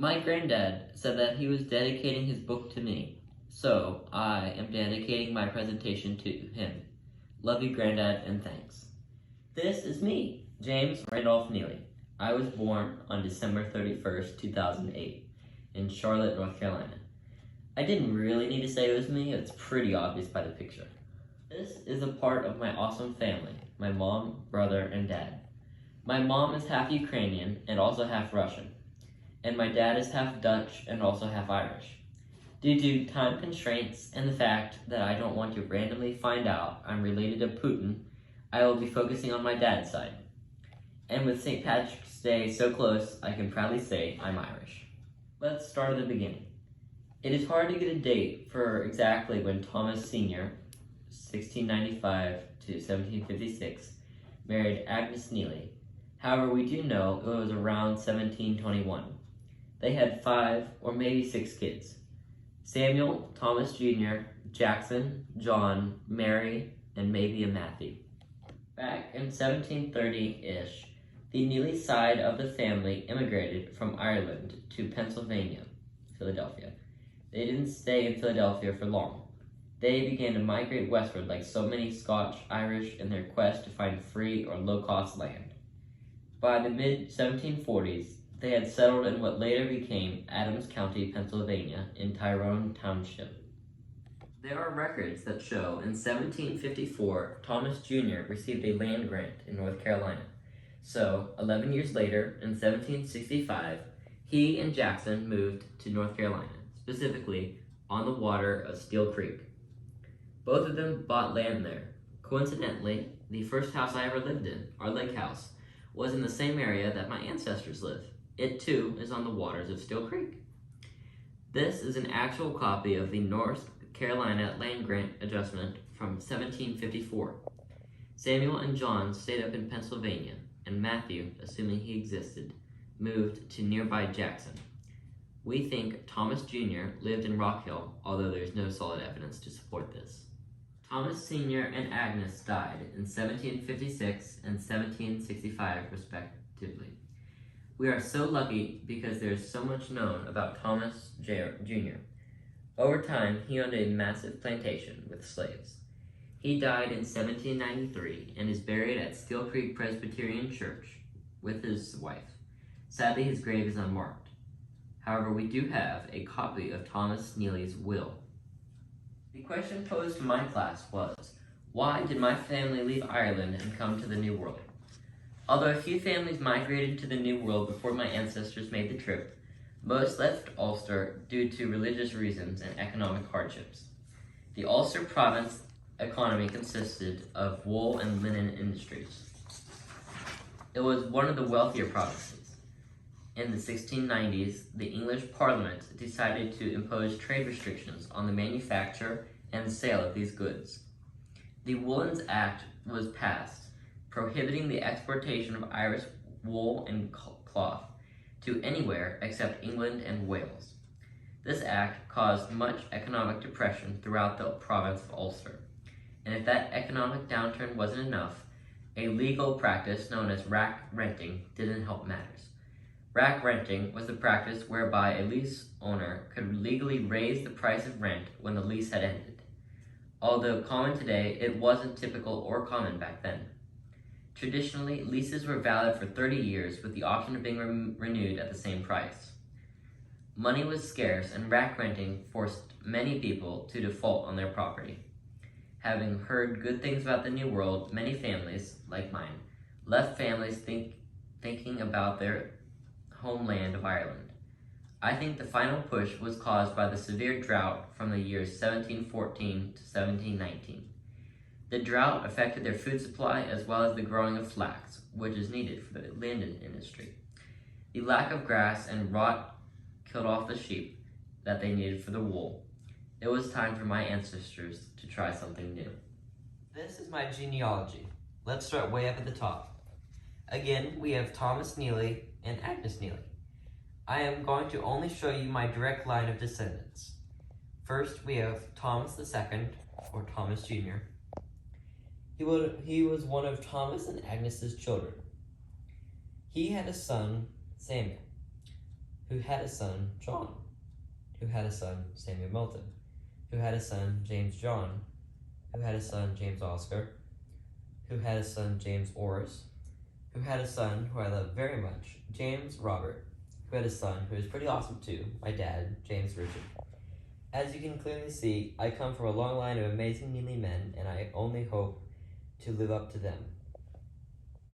My granddad said that he was dedicating his book to me, so I am dedicating my presentation to him. Love you, Granddad, and thanks. This is me, James Randolph Neely. I was born on December 31st, 2008, in Charlotte, North Carolina. I didn't really need to say it was me, it's pretty obvious by the picture. This is a part of my awesome family, my mom, brother, and dad. My mom is half Ukrainian and also half Russian, and my dad is half Dutch and also half Irish. Due to time constraints and the fact that I don't want to randomly find out I'm related to Putin, I will be focusing on my dad's side. And with St. Patrick's Day so close, I can proudly say I'm Irish. Let's start at the beginning. It is hard to get a date for exactly when Thomas Sr., 1695 to 1756, married Agnes Neely. However, we do know it was around 1721. They had 5 or maybe 6 kids: Samuel, Thomas Jr., Jackson, John, Mary, and maybe a Matthew. Back in 1730-ish, the Neely side of the family immigrated from Ireland to Pennsylvania, Philadelphia. They didn't stay in Philadelphia for long. They began to migrate westward like so many Scotch-Irish in their quest to find free or low-cost land. By the mid-1740s, they had settled in what later became Adams County, Pennsylvania, in Tyrone Township. There are records that show in 1754, Thomas Jr. received a land grant in North Carolina. So, 11 years later, in 1765, he and Jackson moved to North Carolina, specifically on the water of Steel Creek. Both of them bought land there. Coincidentally, the first house I ever lived in, our lake house, was in the same area that my ancestors live. It too is on the waters of Steel Creek. This is an actual copy of the North Carolina Land Grant Adjustment from 1754. Samuel and John stayed up in Pennsylvania, and Matthew, assuming he existed, moved to nearby Jackson. We think Thomas Jr. lived in Rock Hill, although there's no solid evidence to support this. Thomas Sr. and Agnes died in 1756 and 1765, respectively. We are so lucky because there is so much known about Thomas Jr. Over time, he owned a massive plantation with slaves. He died in 1793 and is buried at Steel Creek Presbyterian Church with his wife. Sadly, his grave is unmarked. However, we do have a copy of Thomas Neely's will. The question posed to my class was, why did my family leave Ireland and come to the New World? Although a few families migrated to the New World before my ancestors made the trip, most left Ulster due to religious reasons and economic hardships. The Ulster province economy consisted of wool and linen industries. It was one of the wealthier provinces. In the 1690s, the English Parliament decided to impose trade restrictions on the manufacture and sale of these goods. The Woolens Act was passed, prohibiting the exportation of Irish wool and cloth to anywhere except England and Wales. This act caused much economic depression throughout the province of Ulster, and if that economic downturn wasn't enough, a legal practice known as rack renting didn't help matters. Rack renting was the practice whereby a lease owner could legally raise the price of rent when the lease had ended. Although common today, it wasn't typical or common back then. Traditionally, leases were valid for 30 years with the option of being renewed at the same price. Money was scarce, and rack renting forced many people to default on their property. Having heard good things about the New World, many families, like mine, left families thinking about their homeland of Ireland. I think the final push was caused by the severe drought from the years 1714 to 1719. The drought affected their food supply as well as the growing of flax, which is needed for the linen industry. The lack of grass and rot killed off the sheep that they needed for the wool. It was time for my ancestors to try something new. This is my genealogy. Let's start way up at the top. Again, we have Thomas Neely and Agnes Neely. I am going to only show you my direct line of descendants. First, we have Thomas II, or Thomas Jr. He was one of Thomas and Agnes's children. He had a son, Samuel, who had a son, John, who had a son, Samuel Milton, who had a son, James John, who had a son, James Oscar, who had a son, James Orris, who had a son who I love very much, James Robert, who had a son who is pretty awesome too, my dad, James Richard. As you can clearly see, I come from a long line of amazing Neely men, and I only hope to live up to them.